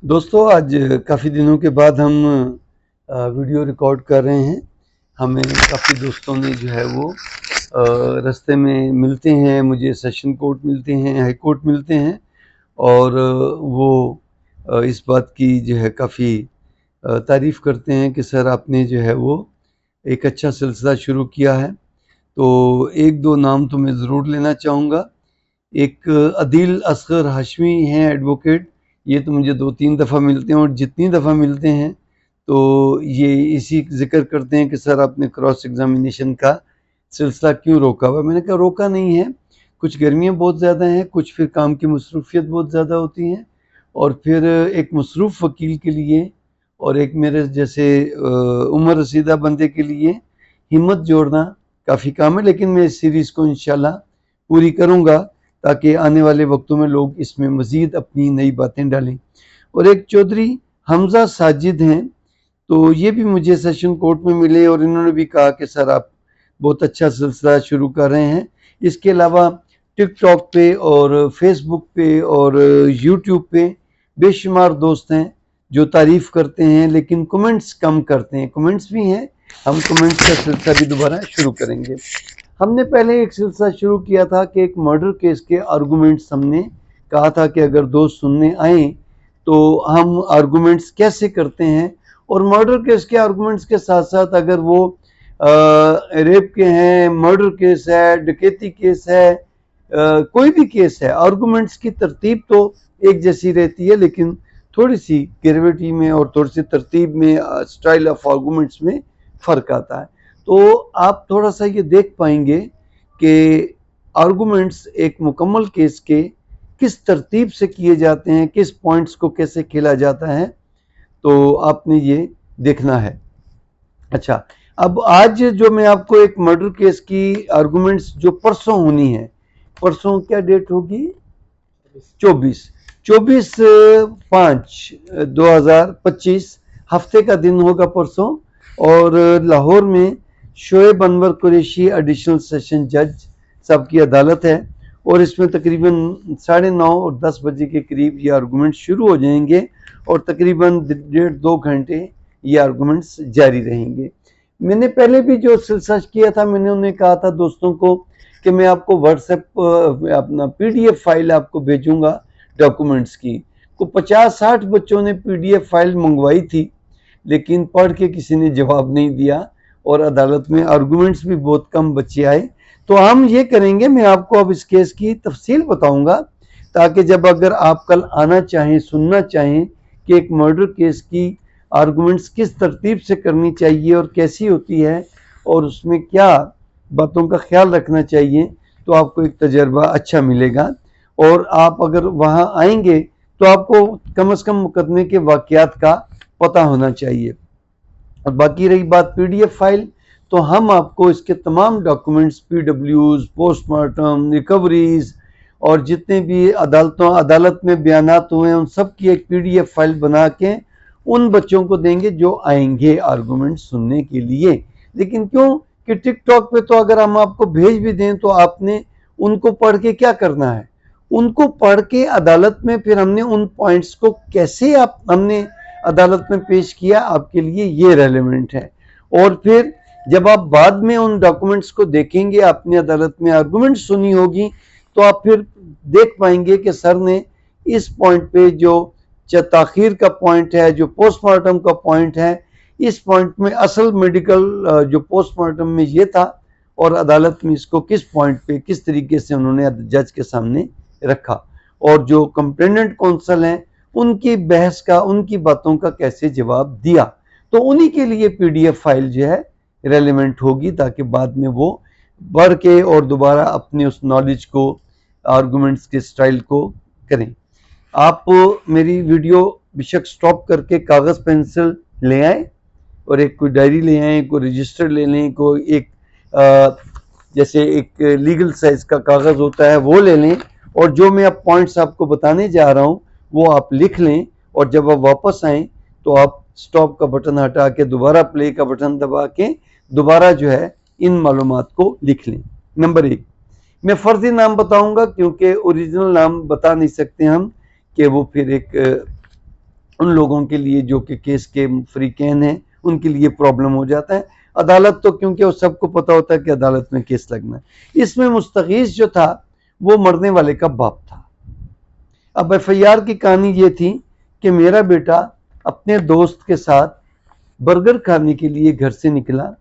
दोस्तों आज काफ़ी दिनों के बाद हम वीडियो रिकॉर्ड कर रहे हैं। हमें काफ़ी दोस्तों ने जो है वो रास्ते में मिलते हैं, मुझे सेशन कोर्ट मिलते हैं, हाई कोर्ट मिलते हैं और वो इस बात की जो है काफ़ी तारीफ़ करते हैं कि सर आपने जो है वो एक अच्छा सिलसिला शुरू किया है। तो एक दो नाम तो मैं ज़रूर लेना चाहूँगा। एक अदील असगर हाशमी हैं एडवोकेट, ये तो मुझे 2-3 दफ़ा मिलते हैं और जितनी दफ़ा मिलते हैं तो ये इसी ज़िक्र करते हैं कि सर आपने क्रॉस एग्ज़ामिनेशन का सिलसिला क्यों रोका हुआ है? मैंने कहा रोका नहीं है, कुछ गर्मियाँ बहुत ज़्यादा हैं, कुछ फिर काम की मसरूफ़ियत बहुत ज़्यादा होती हैं और फिर एक मसरूफ़ वकील के लिए और एक मेरे जैसे उम्र रसीदा बंदे के लिए हिम्मत जोड़ना काफ़ी काम है। लेकिन मैं इस सीरीज़ को इंशाल्लाह पूरी करूँगा ताकि आने वाले वक्तों में लोग इसमें मज़ीद अपनी नई बातें डालें। और एक चौधरी हमज़ा साजिद हैं, तो ये भी मुझे सेशन कोर्ट में मिले और इन्होंने भी कहा कि सर आप बहुत अच्छा सिलसिला शुरू कर रहे हैं। इसके अलावा टिकटॉक पे और फेसबुक पे और यूट्यूब पे बेशुमार दोस्त हैं जो तारीफ़ करते हैं लेकिन कमेंट्स कम करते हैं। कमेंट्स भी हैं, हम कमेंट्स का सिलसिला भी दोबारा शुरू करेंगे। हमने पहले एक सिलसिला शुरू किया था कि एक मर्डर केस के आर्गूमेंट्स हमने कहा था कि अगर दोस्त सुनने आए तो हम आर्गूमेंट्स कैसे करते हैं और मर्डर केस के आर्गूमेंट्स के साथ साथ अगर वो रेप के हैं, मर्डर केस है, डकैती केस है, कोई भी केस है, आर्गूमेंट्स की तरतीब तो एक जैसी रहती है लेकिन थोड़ी सी ग्रेविटी में और थोड़ी सी तरतीब में, स्टाइल ऑफ आर्गूमेंट्स में फ़र्क आता है। तो आप थोड़ा सा ये देख पाएंगे कि आर्गूमेंट्स एक मुकम्मल केस के किस तरतीब से किए जाते हैं, किस पॉइंट्स को कैसे खेला जाता है, तो आपने ये देखना है। अच्छा, अब आज जो मैं आपको एक मर्डर केस की आर्गूमेंट्स जो परसों होनी है, परसों क्या डेट होगी? 24/5/2025 हफ्ते का दिन होगा परसों और लाहौर में शोएब अनवर कुरैशी एडिशनल सेशन जज साहब की अदालत है और इसमें तकरीबन 9:30 और 10 बजे के करीब ये आर्गूमेंट शुरू हो जाएंगे और तकरीबन 1.5-2 घंटे ये आर्गूमेंट्स जारी रहेंगे। मैंने पहले भी जो सिलसिला किया था, मैंने उन्हें कहा था दोस्तों को कि मैं आपको व्हाट्सएप अपना पीडीएफ फाइल आपको भेजूंगा डॉक्यूमेंट्स की। को 50-60 बच्चों ने पीडीएफ फाइल मंगवाई थी लेकिन पढ़ के किसी ने जवाब नहीं दिया और अदालत में आर्गूमेंट्स भी बहुत कम बच्चे आए। तो हम ये करेंगे, मैं आपको अब इस केस की तफसील बताऊंगा ताकि जब अगर आप कल आना चाहें, सुनना चाहें कि एक मर्डर केस की आर्गूमेंट्स किस तरतीब से करनी चाहिए और कैसी होती है और उसमें क्या बातों का ख्याल रखना चाहिए, तो आपको एक तजर्बा अच्छा मिलेगा। और आप अगर वहाँ आएंगे तो आपको कम से कम मुकदमे के वाक़यात का पता होना चाहिए। और बाकी रही बात पीडीएफ फाइल, तो हम आपको इसके तमाम डॉक्यूमेंट्स, पीडब्ल्यूज, पोस्टमार्टम, रिकवरीज और जितने भी अदालत में बयानात हुए हैं उन सब की एक पीडीएफ फाइल बना के उन बच्चों को देंगे जो आएंगे आर्गूमेंट सुनने के लिए। लेकिन क्यों कि टिकटॉक पे तो अगर हम आपको भेज भी दें तो आपने उनको पढ़ के क्या करना है? उनको पढ़ के अदालत में फिर हमने उन पॉइंट्स को कैसे हमने अदालत में पेश किया, आपके लिए ये रेलेवेंट है। और फिर जब आप बाद में उन डॉक्यूमेंट्स को देखेंगे, आपने अदालत में आर्गूमेंट सुनी होगी, तो आप फिर देख पाएंगे कि सर ने इस पॉइंट पे जो ताखीर का पॉइंट है, जो पोस्टमार्टम का पॉइंट है, इस पॉइंट में असल मेडिकल जो पोस्टमार्टम में ये था और अदालत में इसको किस पॉइंट पे किस तरीके से उन्होंने जज के सामने रखा और जो कंप्लेनेंट कौंसल हैं उनकी बहस का, उनकी बातों का कैसे जवाब दिया। तो उन्हीं के लिए पीडीएफ फाइल जो है रेलेवेंट होगी ताकि बाद में वो बढ़ के और दोबारा अपने उस नॉलेज को, आर्गूमेंट्स के स्टाइल को करें। आप मेरी वीडियो बेशक स्टॉप करके कागज़ पेंसिल ले आए और एक कोई डायरी ले आए, कोई रजिस्टर ले लें, कोई एक जैसे एक लीगल साइज का कागज़ होता है वो ले लें और जो मैं अब पॉइंट्स आपको बताने जा रहा हूँ वो आप लिख लें और जब आप वापस आएँ तो आप स्टॉप का बटन हटा के दोबारा प्ले का बटन दबा के दोबारा जो है इन मालूमात को लिख लें। नंबर 1, मैं फर्जी नाम बताऊंगा क्योंकि ओरिजिनल नाम बता नहीं सकते हम कि वो फिर एक उन लोगों के लिए जो कि केस के फ्रीकैन हैं, उनके लिए प्रॉब्लम हो जाता है। अदालत तो क्योंकि वो सबको पता होता है कि अदालत में केस लगना है। इसमें मुस्तगीस जो था वो मरने वाले का बाप था। अब एफआईआर की कहानी ये थी कि मेरा बेटा अपने दोस्त के साथ बर्गर खाने के लिए घर से निकला।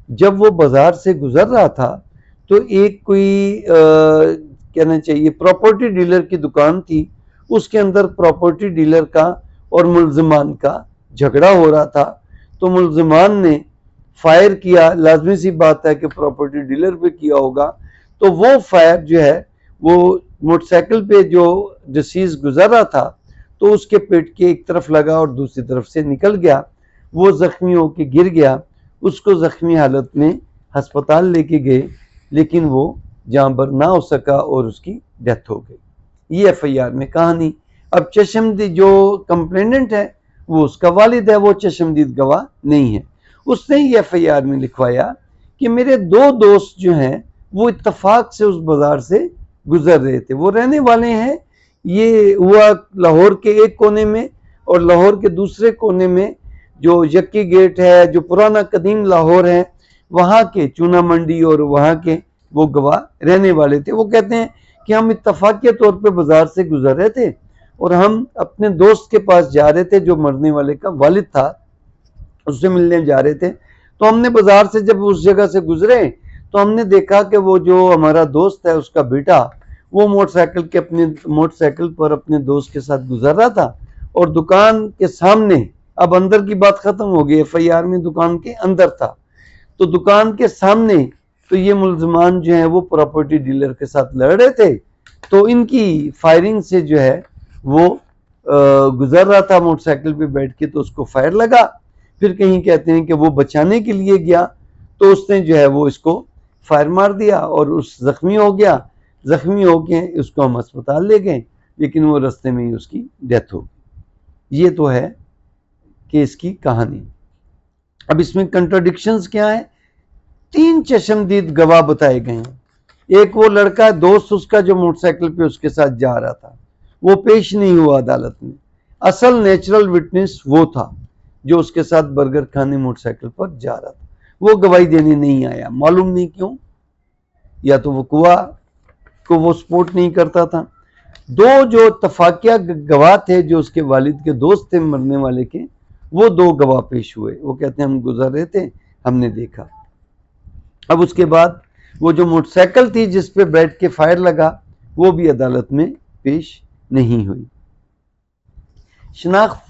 जब वो बाजार से गुजर रहा था तो एक कोई कहना चाहिए प्रॉपर्टी डीलर की दुकान थी, उसके अंदर प्रॉपर्टी डीलर का और मुल्जिमान का झगड़ा हो रहा था। तो मुल्जिमान ने फायर किया, लाजमी सी बात है कि प्रॉपर्टी डीलर पे किया होगा। तो वो फायर जो है वो मोटरसाइकिल पे जो डिसीज गुजर रहा था तो उसके पेट के एक तरफ लगा और दूसरी तरफ से निकल गया। वो जख्मी होकर गिर गया। उसको जख्मी हालत में अस्पताल लेके गए, लेकिन वो जान बर ना हो सका और उसकी डेथ हो गई। ये एफआईआर में कहानी। अब चशमदीद जो कंप्लेनेंट है वो उसका वालिद है, वो चशमदीद गवाह नहीं है। उसने ये एफआईआर में लिखवाया कि मेरे दो दोस्त जो हैं वो इत्तफाक से उस बाजार से गुजर रहे थे। वो रहने वाले हैं, ये हुआ लाहौर के एक कोने में, और लाहौर के दूसरे कोने में जो यक्की गेट है, जो पुराना कदीम लाहौर है, वहाँ के चूना मंडी और वहाँ के वो गवाह रहने वाले थे। वो कहते हैं कि हम इत्तफाकिया तौर पे बाजार से गुजर रहे थे और हम अपने दोस्त के पास जा रहे थे जो मरने वाले का वालिद था, उससे मिलने जा रहे थे। तो हमने बाजार से जब उस जगह से गुजरे तो हमने देखा कि वो जो हमारा दोस्त है उसका बेटा वो मोटरसाइकिल पर अपने दोस्त के साथ गुजर रहा था और दुकान के सामने, अब अंदर की बात खत्म हो गई, एफआईआर में दुकान के अंदर था, तो दुकान के सामने तो ये मुल्जिमान जो है वो प्रॉपर्टी डीलर के साथ लड़ रहे थे। तो इनकी फायरिंग से जो है वो गुजर रहा था मोटरसाइकिल पे बैठ के, तो उसको फायर लगा। फिर कहीं कहते हैं कि वो बचाने के लिए गया तो उसने जो है वो इसको फायर मार दिया और उस जख्मी हो गया। जख्मी होके उसको हम अस्पताल ले गए, लेकिन वो रास्ते में ही उसकी डेथ हो गई। ये तो है केस की कहानी। अब इसमें कंट्राडिक्शंस क्या है? 3 चशमदीद गवाह बताए गए हैं। एक वो लड़का दोस्त उसका जो मोटरसाइकिल पे उसके साथ जा रहा था, वो पेश नहीं हुआ अदालत में। असल नेचुरल विटनेस वो था जो उसके साथ बर्गर खाने मोटरसाइकिल पर जा रहा था, वो गवाही देने नहीं आया। मालूम नहीं क्यों, या तो वो कुआ को वो सपोर्ट नहीं करता था। 2 जो तफाकिया गवाह थे जो उसके वालिद के दोस्त थे मरने वाले के, वो 2 गवाह पेश हुए। वो कहते हैं हम गुजर रहे थे, हमने देखा। अब उसके बाद वो जो मोटरसाइकिल थी जिस पे बैठ के फायर लगा वो भी अदालत में पेश नहीं हुई। शनाख्त,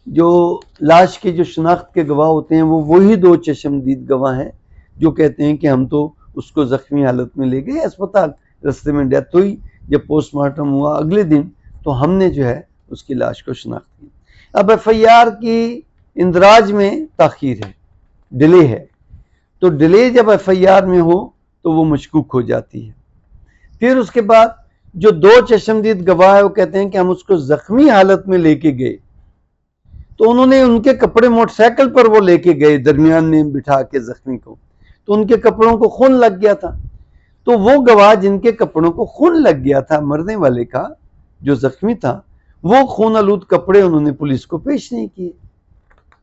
जो लाश के जो शनाख्त के गवाह होते हैं वो वही 2 चशमदीद गवाह हैं जो कहते हैं कि हम तो उसको जख्मी हालत में ले गए अस्पताल, रास्ते में डेथ हुई। जब पोस्टमार्टम हुआ अगले दिन तो हमने जो है उसकी लाश को शनाख्त की। अब एफआईआर की इंदराज में ताखीर है, डिले है, तो डिले जब एफआईआर में हो तो वो मशकूक हो जाती है। फिर उसके बाद जो 2 चशमदीद गवाह है वो कहते हैं कि हम उसको जख्मी हालत में लेके गए, तो उन्होंने उनके कपड़े मोटरसाइकिल पर वो लेके गए दरमियान में बिठा के जख्मी को, तो उनके कपड़ों को खून लग गया था। तो वो गवाह जिनके कपड़ों को खून लग गया था मरने वाले का जो जख्मी था, वो खून आलूद कपड़े उन्होंने पुलिस को पेश नहीं किए।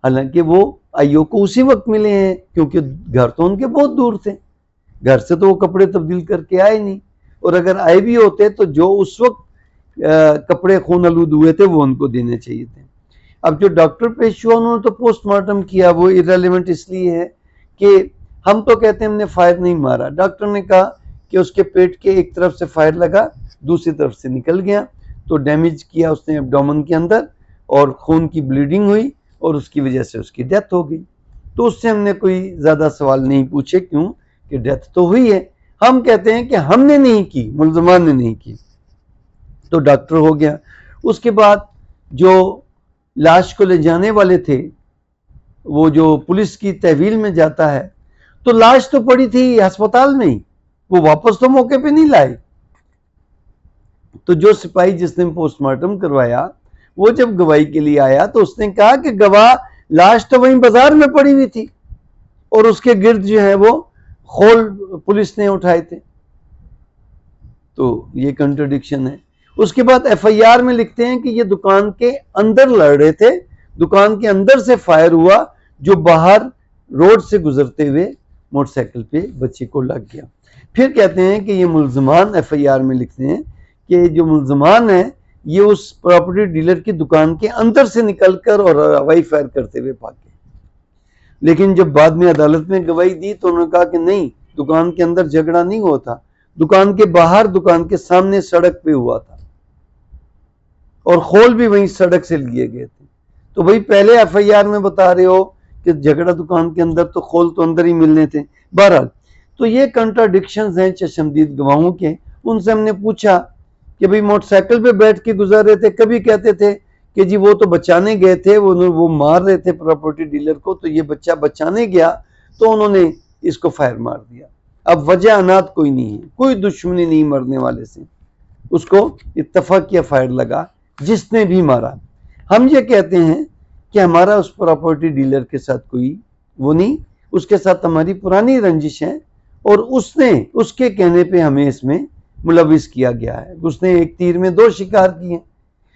हालांकि वो आईओ को उसी वक्त मिले हैं क्योंकि घर तो उनके बहुत दूर थे, घर से तो वो कपड़े तब्दील करके आए नहीं, और अगर आए भी होते तो जो उस वक्त कपड़े खून आलूद हुए थे वो उनको देने चाहिए थे। अब जो डॉक्टर पेश हुआ उन्होंने तो पोस्टमार्टम किया, वो इररिलेवेंट इसलिए है कि हम तो कहते हैं हमने फायर नहीं मारा। डॉक्टर ने कहा कि उसके पेट के एक तरफ से फायर लगा, दूसरी तरफ से निकल गया, तो डैमेज किया उसने एब्डोमेन के अंदर और खून की ब्लीडिंग हुई और उसकी वजह से उसकी डेथ हो गई। तो उससे हमने कोई ज्यादा सवाल नहीं पूछे, क्यों कि डेथ तो हुई है। हम कहते हैं कि हमने नहीं की, मुल्ज़िमान ने नहीं की, तो डॉक्टर हो गया। उसके बाद जो लाश को ले जाने वाले थे, वो जो पुलिस की तहवील में जाता है, तो लाश तो पड़ी थी अस्पताल में ही, वो वापस तो मौके पे नहीं लाए। तो जो सिपाही जिसने पोस्टमार्टम करवाया वो जब गवाही के लिए आया तो उसने कहा कि गवाह लाश तो वहीं बाजार में पड़ी हुई थी और उसके गिर्द जो है वो खोल पुलिस ने उठाए थे। तो ये कंट्रडिक्शन है। उसके बाद एफआईआर में लिखते हैं कि ये दुकान के अंदर लड़ रहे थे दुकान के अंदर से फायर हुआ जो बाहर रोड से गुजरते हुए मोटरसाइकिल पे बच्चे को लग गया। फिर कहते हैं कि ये मुल्जमान FIR में लिखते हैं कि जो मुल्जमान है ये उस प्रॉपर्टी डीलर की दुकान के अंदर से निकलकर और हवाई फायर करते हुए भागे। लेकिन जब बाद में अदालत में गवाही दी तो उन्होंने कहा कि नहीं, दुकान के अंदर झगड़ा नहीं हुआ था, दुकान के बाहर दुकान के सामने सड़क पे हुआ था और खोल भी वहीं सड़क से लिए गए थे। तो भाई पहले FIR में बता रहे हो कि झगड़ा दुकान के अंदर, तो खोल तो अंदर ही मिलने थे। बहरहाल तो ये कंट्राडिक्शंस हैं चश्मदीद गवाहों के। उनसे हमने पूछा कि भाई मोटरसाइकिल पे बैठ के गुजर रहे थे, कभी कहते थे कि जी वो तो बचाने गए थे, वो मार रहे थे प्रॉपर्टी डीलर को, तो ये बच्चा बचाने गया तो उन्होंने इसको फायर मार दिया। अब वजह अनाथ कोई नहीं है, कोई दुश्मनी नहीं मरने वाले से, उसको इत्तफाकिया फायर लगा जिसने भी मारा। हम ये कहते हैं कि हमारा उस प्रॉपर्टी डीलर के साथ कोई वो नहीं, उसके साथ हमारी पुरानी रंजिश है और उसके कहने पे हमें इसमें मुलविस किया गया है। उसने एक तीर में दो शिकार किए।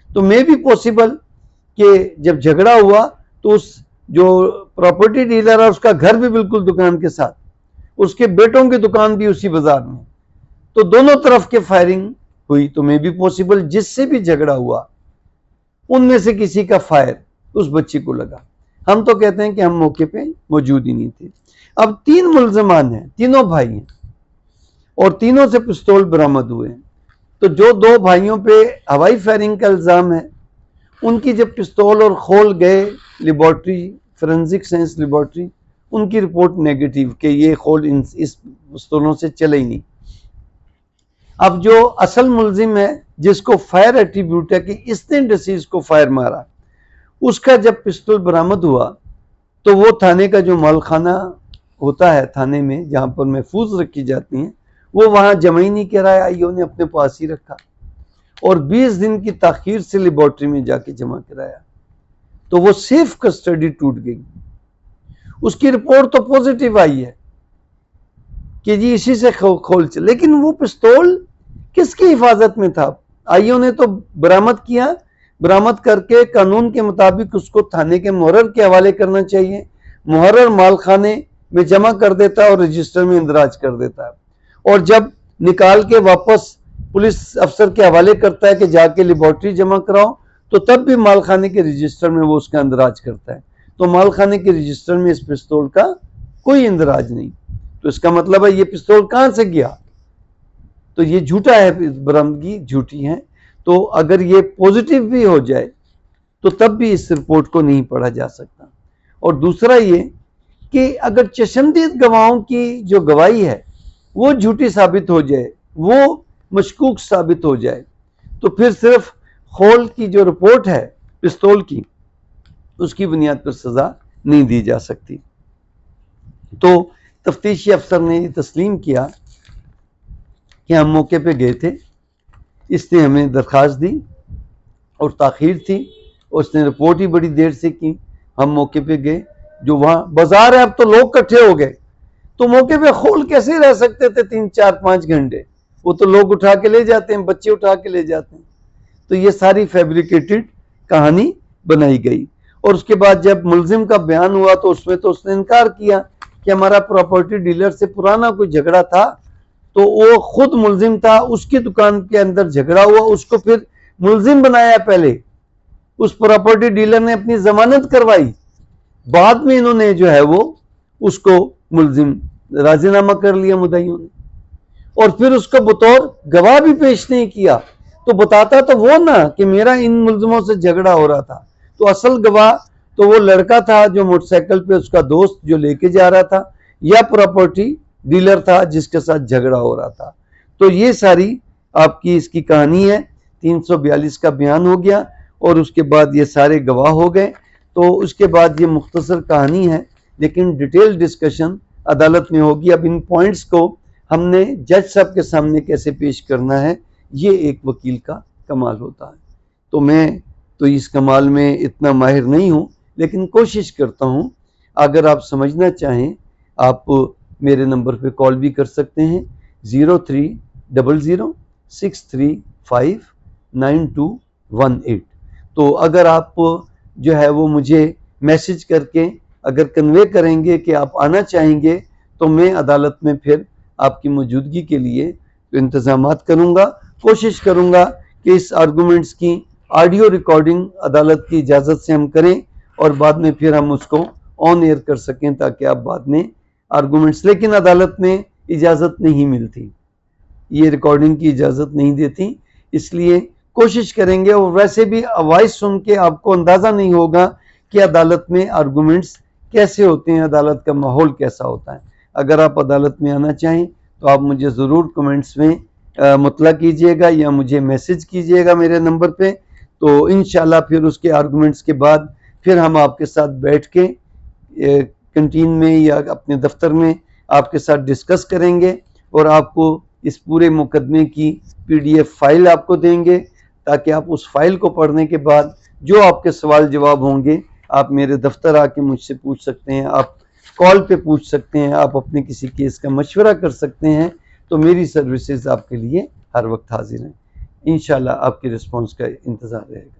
तो मे भी पॉसिबल कि जब झगड़ा हुआ तो उस जो प्रॉपर्टी डीलर है उसका घर भी बिल्कुल दुकान के साथ, उसके बेटों की दुकान भी उसी बाजार में, तो दोनों तरफ के फायरिंग हुई। तो मे भी पॉसिबल जिससे भी झगड़ा हुआ उनमें से किसी का फायर उस बच्चे को लगा। हम तो कहते हैं कि हम मौके पे मौजूद ही नहीं थे। अब 3 मुल्जमान हैं, तीनों भाई हैं और तीनों से पिस्तौल बरामद हुए हैं। तो जो 2 भाइयों पे हवाई फायरिंग का इल्जाम है, उनकी जब पिस्तौल और खोल गए लेबॉर्ट्री, फोरेंसिक साइंस लेबॉर्ट्री, उनकी रिपोर्ट नेगेटिव कि ये खोल इस पिस्तौलों से चले ही नहीं। अब जो असल मुल्जिम है जिसको फायर एट्रीब्यूट है कि इसने डिसीज को फायर मारा, उसका जब पिस्तौल बरामद हुआ तो वो थाने का जो मालखाना होता है थाने में जहां पर महफूज रखी जाती हैं, वो वहां जमा ही नहीं कराया, आईओ ने अपने पास ही रखा और 20 दिन की ताखीर से लेबॉर्ट्री में जाके जमा कराया। तो वो सेफ कस्टडी टूट गई। उसकी रिपोर्ट तो पॉजिटिव आई है कि जी इसी से खोल चल, लेकिन वो पिस्तौल किसकी हिफाजत में था? आईओ ने तो बरामद किया, बरामद करके कानून के मुताबिक उसको थाने के मुहर्रर के हवाले करना चाहिए। मुहर्रर मालखाने में जमा कर देता है और रजिस्टर में इंदराज कर देता है, और जब निकाल के वापस पुलिस अफसर के हवाले करता है कि जाके लेबॉर्ट्री जमा कराओ, तो तब भी मालखाने के रजिस्टर में वो उसका इंदराज करता है। तो मालखाने के रजिस्टर में इस पिस्तौल का कोई इंदराज नहीं। तो इसका मतलब है ये पिस्तौल कहां से गया? तो ये झूठा है, बरामदगी झूठी है। तो अगर ये पॉजिटिव भी हो जाए तो तब भी इस रिपोर्ट को नहीं पढ़ा जा सकता। और दूसरा ये कि अगर चश्मदीद गवाहों की जो गवाही है वो झूठी साबित हो जाए, वो मशकूक साबित हो जाए, तो फिर सिर्फ खोल की जो रिपोर्ट है पिस्तौल की, उसकी बुनियाद पर सजा नहीं दी जा सकती। तो तफ्तीशी अफसर ने ये तस्लीम किया कि हम मौके पे गए थे, इसने हमें दरख्वास्त दी और ताखीर थी, उसने रिपोर्ट ही बड़ी देर से की। हम मौके पे गए, जो वहाँ बाजार है, अब तो लोग इकट्ठे हो गए, तो मौके पे खोल कैसे रह सकते थे 3-4-5 घंटे? वो तो लोग उठा के ले जाते हैं, बच्चे उठा के ले जाते हैं। तो ये सारी फैब्रिकेटेड कहानी बनाई गई। और उसके बाद जब मुल्जिम का बयान हुआ तो उसमें तो उसने इनकार किया कि हमारा प्रॉपर्टी डीलर से पुराना कोई झगड़ा था, तो वो खुद मुल्जिम था, उसकी दुकान के अंदर झगड़ा हुआ, उसको फिर मुल्जिम बनाया। पहले उस प्रॉपर्टी डीलर ने अपनी जमानत करवाई, बाद में इन्होंने जो है वो उसको मुल्जिम राजीनामा कर लिया मुद्दईयों ने, और फिर उसको बतौर गवाह भी पेश नहीं किया। तो बताता तो वो ना कि मेरा इन मुल्जिमों से झगड़ा हो रहा था, तो असल गवाह तो वो लड़का था जो मोटरसाइकिल पे उसका दोस्त जो लेके जा रहा था, या प्रॉपर्टी डीलर था जिसके साथ झगड़ा हो रहा था। तो ये सारी आपकी इसकी कहानी है। 342 का बयान हो गया और उसके बाद ये सारे गवाह हो गए। तो उसके बाद ये मुख्तसर कहानी है, लेकिन डिटेल डिस्कशन अदालत में होगी। अब इन पॉइंट्स को हमने जज साहब के सामने कैसे पेश करना है, ये एक वकील का कमाल होता है। तो मैं तो इस कमाल में इतना माहिर नहीं हूँ, लेकिन कोशिश करता हूँ। अगर आप समझना चाहें, आप मेरे नंबर पे कॉल भी कर सकते हैं, 0300635918। तो अगर आप जो है वो मुझे मैसेज करके अगर कन्वे करेंगे कि आप आना चाहेंगे तो मैं अदालत में फिर आपकी मौजूदगी के लिए इंतजामात करूंगा। कोशिश करूंगा कि इस आर्गूमेंट्स की ऑडियो रिकॉर्डिंग अदालत की इजाज़त से हम करें और बाद में फिर हम उसको ऑन एयर कर सकें, ताकि आप बाद में आर्गूमेंट्स, लेकिन अदालत में इजाज़त नहीं मिलती, ये रिकॉर्डिंग की इजाज़त नहीं देती, इसलिए कोशिश करेंगे। और वैसे भी आवाज़ सुन के आपको अंदाज़ा नहीं होगा कि अदालत में आर्गूमेंट्स कैसे होते हैं, अदालत का माहौल कैसा होता है। अगर आप अदालत में आना चाहें तो आप मुझे ज़रूर कमेंट्स में मुतला कीजिएगा या मुझे मैसेज कीजिएगा मेरे नंबर पे, तो इंशाल्लाह फिर उसके आर्गूमेंट्स के बाद फिर हम आपके साथ बैठ के कैंटीन में या अपने दफ्तर में आपके साथ डिस्कस करेंगे और आपको इस पूरे मुकदमे की PDF फाइल आपको देंगे, ताकि आप उस फाइल को पढ़ने के बाद जो आपके सवाल जवाब होंगे आप मेरे दफ्तर आके मुझसे पूछ सकते हैं, आप कॉल पे पूछ सकते हैं, आप अपने किसी केस का मशवरा कर सकते हैं। तो मेरी सर्विसेज आपके लिए हर वक्त हाजिर हैं। इंशाल्लाह आपके रिस्पॉन्स का इंतज़ार रहेगा।